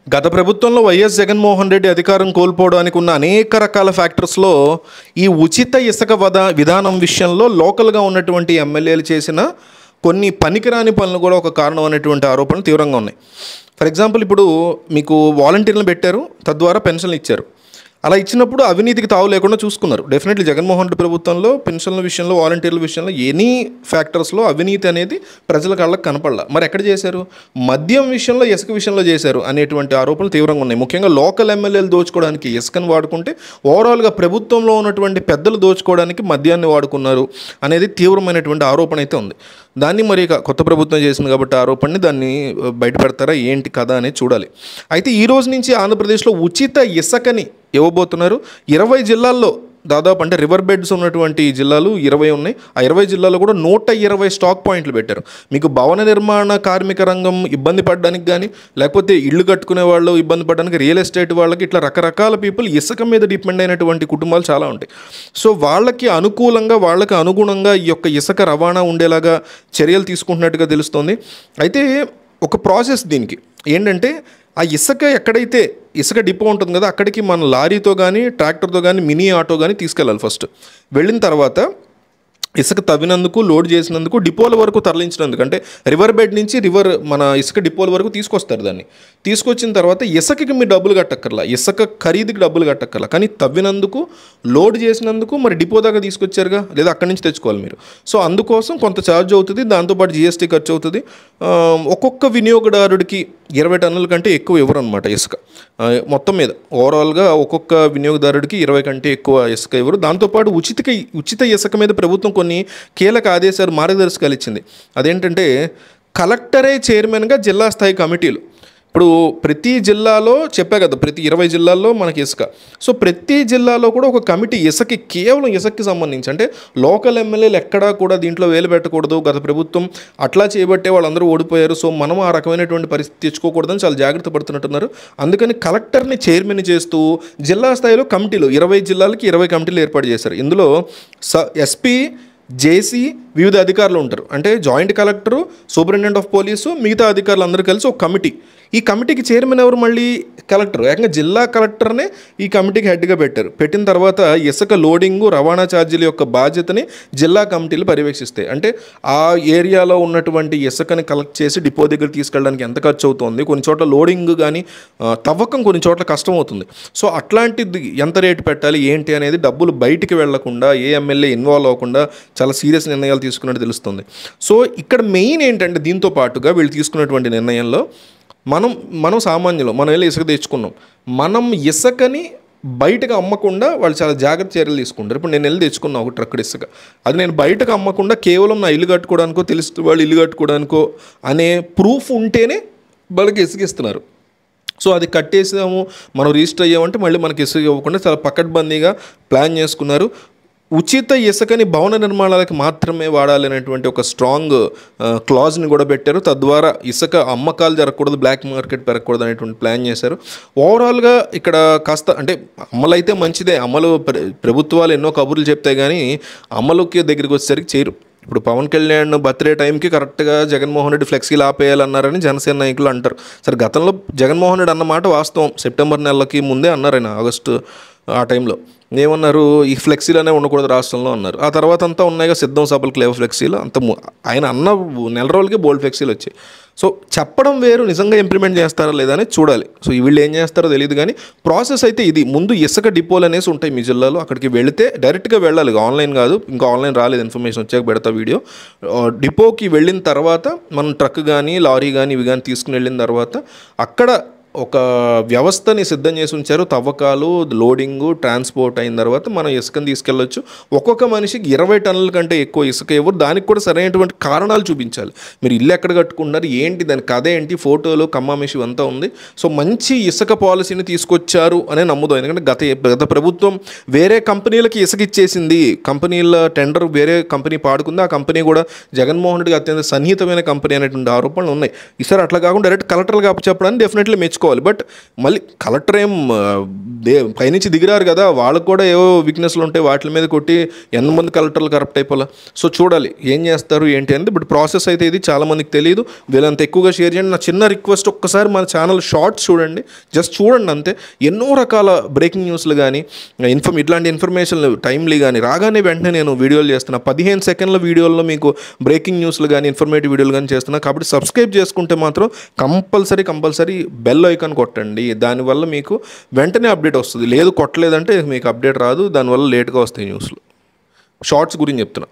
గత ప్రభుత్వంలో వైఎస్ జగన్మోహన్ రెడ్డి అధికారం కోల్పోవడానికి ఉన్న అనేక రకాల ఫ్యాక్టర్స్లో ఈ ఉచిత ఇసుక విధానం విషయంలో లోకల్గా ఉన్నటువంటి ఎమ్మెల్యేలు చేసిన కొన్ని పనికిరాని పనులు కూడా ఒక కారణం అనేటువంటి ఆరోపణలు తీవ్రంగా ఉన్నాయి. ఫర్ ఎగ్జాంపుల్, ఇప్పుడు మీకు వాలంటీర్లను పెట్టారు, తద్వారా పెన్షన్లు ఇచ్చారు. అలా ఇచ్చినప్పుడు అవినీతికి తావు లేకుండా చూసుకున్నారు. డెఫినెట్లీ జగన్మోహన్ రెడ్డి ప్రభుత్వంలో పెన్షన్ల విషయంలో, వాలంటీర్ల విషయంలో ఎనీ ఫ్యాక్టర్స్లో అవినీతి అనేది ప్రజల కళ్ళకు కనపడలా. మరి ఎక్కడ చేశారు? మద్యం విషయంలో, ఇసుక విషయంలో చేశారు అనేటువంటి ఆరోపణలు తీవ్రంగా ఉన్నాయి. ముఖ్యంగా లోకల్ ఎమ్మెల్యేలు దోచుకోవడానికి ఇసుకను వాడుకుంటే, ఓవరాల్గా ప్రభుత్వంలో ఉన్నటువంటి పెద్దలు దోచుకోవడానికి మద్యాన్ని వాడుకున్నారు అనేది తీవ్రమైనటువంటి ఆరోపణ అయితే ఉంది. దాన్ని మరి కొత్త ప్రభుత్వం చేసింది కాబట్టి ఆరోపణని దాన్ని బయటపెడతారా ఏంటి కదా అనేది చూడాలి. అయితే ఈ రోజు నుంచి ఆంధ్రప్రదేశ్లో ఉచిత ఇసుకని ఇవ్వబోతున్నారు. 20 జిల్లాల్లో దాదాపు, అంటే రివర్ బెడ్స్ ఉన్నటువంటి జిల్లాలు 20 ఉన్నాయి. ఆ 20 జిల్లాల్లో కూడా 120 స్టాక్ పాయింట్లు పెట్టారు. మీకు భవన నిర్మాణ కార్మిక రంగం ఇబ్బంది పడడానికి కానీ, లేకపోతే ఇళ్ళు కట్టుకునే వాళ్ళు ఇబ్బంది పడడానికి, రియల్ ఎస్టేట్ వాళ్ళకి, ఇట్లా రకరకాల పీపుల్ ఇసుక మీద డిపెండ్ అయినటువంటి కుటుంబాలు చాలా ఉంటాయి. సో వాళ్ళకి అనుకూలంగా, వాళ్ళకి అనుగుణంగా ఈ యొక్క ఇసుక రవాణా ఉండేలాగా చర్యలు తీసుకుంటున్నట్టుగా తెలుస్తుంది. అయితే ఒక ప్రాసెస్ దీనికి ఏంటంటే, ఆ ఇసుక ఎక్కడైతే ఇసుక డిపో ఉంటుంది కదా, అక్కడికి మన లారీతో కానీ, ట్రాక్టర్తో కానీ, మినీ ఆటో కానీ తీసుకెళ్ళాలి. ఫస్ట్ వెళ్ళిన తర్వాత ఇసుక తవ్వినందుకు, లోడ్ చేసినందుకు, డిపోల వరకు తరలించినందుకు, అంటే రివర్ బెడ్ నుంచి మన ఇసుక డిపోల వరకు తీసుకొస్తారు. దాన్ని తీసుకొచ్చిన తర్వాత ఇసుకకి మీరు డబ్బులు కట్టక్కర్లా, ఇసుక ఖరీదుకి డబ్బులు కట్టక్కర్లా. కానీ తవ్వినందుకు, లోడ్ చేసినందుకు మరి డిపో దాకా తీసుకొచ్చారుగా, లేదా అక్కడి నుంచి తెచ్చుకోవాలి మీరు. సో అందుకోసం కొంత ఛార్జ్ అవుతుంది, దాంతోపాటు జీఎస్టీ ఖర్చు అవుతుంది. ఒక్కొక్క వినియోగదారుడికి 20 టన్నుల కంటే ఎక్కువ ఇవ్వరు అనమాట ఇసుక. మొత్తం మీద ఓవరాల్గా ఒక్కొక్క వినియోగదారుడికి 20 కంటే ఎక్కువ ఇసుక ఇవ్వరు. దాంతోపాటు ఉచిత ఇసుక మీద ప్రభుత్వం కొన్ని కీలక ఆదేశాలు, మార్గదర్శకాలు ఇచ్చింది. అదేంటంటే, కలెక్టరే చైర్మన్గా జిల్లా స్థాయి కమిటీలు. ఇప్పుడు ప్రతి జిల్లాలో చెప్పా కదా, ప్రతి 20 జిల్లాల్లో మనకి ఇసుక. సో ప్రతి జిల్లాలో కూడా ఒక కమిటీ కేవలం ఇసుకకి సంబంధించి, అంటే లోకల్ ఎమ్మెల్యేలు ఎక్కడా కూడా దీంట్లో వేలు పెట్టకూడదు. గత ప్రభుత్వం అట్లా చేయబట్టే వాళ్ళందరూ ఓడిపోయారు. సో మనం ఆ రకమైనటువంటి పరిస్థితి తెచ్చుకోకూడదని చాలా జాగ్రత్త పడుతున్నట్టున్నారు. అందుకని కలెక్టర్ని చైర్మన్ చేస్తూ జిల్లా స్థాయిలో కమిటీలు, 20 జిల్లాలకి 20 కమిటీలు ఏర్పాటు చేశారు. ఇందులో ఎస్పీ, జేసీ, వివిధ అధికారులు ఉంటారు. అంటే joint collector, superintendent of police, మిగతా అధికారులు అందరూ కలిసి ఒక కమిటీ. ఈ కమిటీకి చైర్మన్ ఎవరు? మళ్ళీ కలెక్టర్. ఏకంగా జిల్లా కలెక్టర్నే ఈ కమిటీకి హెడ్గా పెట్టారు. పెట్టిన తర్వాత ఇసుక లోడింగు, రవాణా ఛార్జీల యొక్క బాధ్యతని జిల్లా కమిటీలు పర్యవేక్షిస్తాయి. అంటే ఆ ఏరియాలో ఉన్నటువంటి ఇసుకని కలెక్ట్ చేసి డిపో దగ్గర తీసుకెళ్ళడానికి ఎంత ఖర్చు అవుతుంది, కొన్ని చోట్ల లోడింగ్ కానీ, తవ్వకం కొన్ని చోట్ల కష్టం అవుతుంది. సో అట్లాంటిది ఎంత రేటు పెట్టాలి ఏంటి అనేది డబ్బులు బయటికి వెళ్లకుండా, ఏ ఎమ్మెల్యే ఇన్వాల్వ్ అవ్వకుండా చాలా సీరియస్ నిర్ణయాలు తీసుకున్నట్టు తెలుస్తుంది. సో ఇక్కడ మెయిన్ ఏంటంటే, దీంతో పాటుగా వీళ్ళు తీసుకున్నటువంటి నిర్ణయంలో మనం సామాన్యులు, మనం వెళ్ళి ఇసుక తెచ్చుకున్నాం, మనం ఇసుకని బయటకు అమ్మకుండా వాళ్ళు చాలా జాగ్రత్త చర్యలు తీసుకుంటారు. ఇప్పుడు నేను వెళ్ళి తెచ్చుకున్నా ఒక ట్రక్ ఇసుక, అది నేను బయటకు అమ్మకుండా కేవలం నా ఇల్లు కట్టుకోవడానికో, తెలుసు వాళ్ళు ఇల్లు కట్టుకోవడానికో అనే ప్రూఫ్ ఉంటేనే వాళ్ళకి ఇసుక ఇస్తున్నారు. సో అది కట్టేసాము, మనం రిజిస్టర్ అయ్యామంటే మళ్ళీ మనకి ఇసుక ఇవ్వకుండా చాలా పకడ్బందీగా ప్లాన్ చేసుకున్నారు. ఉచిత ఇసుకని భవన నిర్మాణాలకు మాత్రమే వాడాలనేటువంటి ఒక స్ట్రాంగ్ క్లాజ్ని కూడా పెట్టారు. తద్వారా ఇసుక అమ్మకాలు జరగకూడదు, బ్లాక్ మార్కెట్ పెరగకూడదు అనేటువంటి ప్లాన్ చేశారు. ఓవరాల్గా ఇక్కడ కాస్త, అంటే అమలు అయితే మంచిదే, అమలు ప్రభుత్వాలు ఎన్నో కబుర్లు చెప్తాయి కానీ అమలుకి దగ్గరికి వచ్చేసరికి చేయరు. ఇప్పుడు పవన్ కళ్యాణ్ బర్త్డే టైంకి కరెక్ట్గా జగన్మోహన్ రెడ్డి ఫ్లెక్సీలు ఆపేయాలన్నారని జనసేన నాయకులు అంటారు. సరే, గతంలో జగన్మోహన్ రెడ్డి అన్నమాట వాస్తవం. సెప్టెంబర్ నెలకి ముందే అన్నారు ఆయన, ఆగస్టు ఆ టైంలో ఏమన్నారు, ఈ ఫ్లెక్సీలనే ఉండకూడదు రాష్ట్రంలో అన్నారు. ఆ తర్వాత అంతా ఉన్నాయిగా సిద్ధం సభలకు లేవు ఫ్లెక్సీలు, అంత ఆయన అన్న నెల రోజులకి బోల్డ్ ఫ్లెక్సీలు వచ్చాయి. సో చెప్పడం వేరు, నిజంగా ఇంప్లిమెంట్ చేస్తారా లేదా అనేది చూడాలి. సో వీళ్ళు ఏం చేస్తారో తెలియదు కానీ ప్రాసెస్ అయితే ఇది. ముందు ఇసుక డిపోలు అనేసి ఉంటాయి మీ జిల్లాలో, అక్కడికి వెళితే డైరెక్ట్గా వెళ్ళాలి, ఆన్లైన్ కాదు. ఇంకా ఆన్లైన్ రాలేదు, ఇన్ఫర్మేషన్ వచ్చాక పెడతా వీడియో. డిపోకి వెళ్ళిన తర్వాత మనం ట్రక్ కానీ, లారీ కానీ, ఇవి కానీ తీసుకుని వెళ్ళిన తర్వాత అక్కడ ఒక వ్యవస్థని సిద్ధం చేసి ఉంచారు. తవ్వకాలు, లోడింగు, ట్రాన్స్పోర్ట్ అయిన తర్వాత మనం ఇసుకని తీసుకెళ్ళొచ్చు. ఒక్కొక్క మనిషికి 20 టన్నుల కంటే ఎక్కువ ఇసుక ఇవ్వరు. దానికి కూడా సరైనటువంటి కారణాలు చూపించాలి. మీరు ఇల్లు ఎక్కడ కట్టుకున్నారు ఏంటి, దాని కథ ఏంటి, ఫోటోలు, కమ్మామిషి అంతా ఉంది. సో మంచి ఇసుక పాలసీని తీసుకొచ్చారు అనే నమ్ముదాం. ఎందుకంటే గత ప్రభుత్వం వేరే కంపెనీలకి ఇసుక ఇచ్చేసింది, కంపెనీల టెండర్ వేరే కంపెనీ పాడుకుంది. ఆ కంపెనీ కూడా జగన్మోహన్ రెడ్డికి అత్యంత సన్నిహితమైన కంపెనీ అనేటువంటి ఆరోపణలు ఉన్నాయి. ఈసారి అట్లా కాకుండా డైరెక్ట్ కలెక్టర్గా చెప్పడానికి డెఫినెట్లీ మెచ్చుకోవాలి. చూసుకోవాలి. బట్ మళ్ళీ కలెక్టర్ ఏం పైనుంచి దిగిరారు కదా, వాళ్ళకు కూడా ఏవో వీక్నెస్లు ఉంటాయి, వాటి మీద కొట్టి ఎంతమంది కలెక్టర్లు కరప్ట్ అయిపోలే. సో చూడాలి ఏం చేస్తారు ఏంటి అనేది. బట్ ప్రాసెస్ అయితే ఇది చాలామందికి తెలియదు. వీళ్ళంత ఎక్కువగా షేర్ చేయండి. నా చిన్న రిక్వెస్ట్, ఒక్కసారి మన ఛానల్ షార్ట్స్ చూడండి, జస్ట్ చూడండి అంతే. ఎన్నో రకాల బ్రేకింగ్ న్యూస్లు కానీ ఇట్లాంటి ఇన్ఫర్మేషన్ టైమ్లీ కానీ రాగానే వెంటనే నేను వీడియోలు చేస్తున్నా. 15 సెకండ్ల వీడియోల్లో మీకు బ్రేకింగ్ న్యూస్లు కానీ ఇన్ఫర్మేటివ్ వీడియోలు కానీ చేస్తున్నా. కాబట్టి సబ్స్క్రైబ్ చేసుకుంటే మాత్రం కంపల్సరీ బెల్ ఐకాన్ కొట్టండి. దానివల్ల మీకు వెంటనే అప్డేట్ వస్తుంది. లేదు కొట్టలేదంటే మీకు అప్డేట్ రాదు, దానివల్ల లేట్గా వస్తాయి న్యూస్లు. షార్ట్స్ గురించి చెప్తున్నా.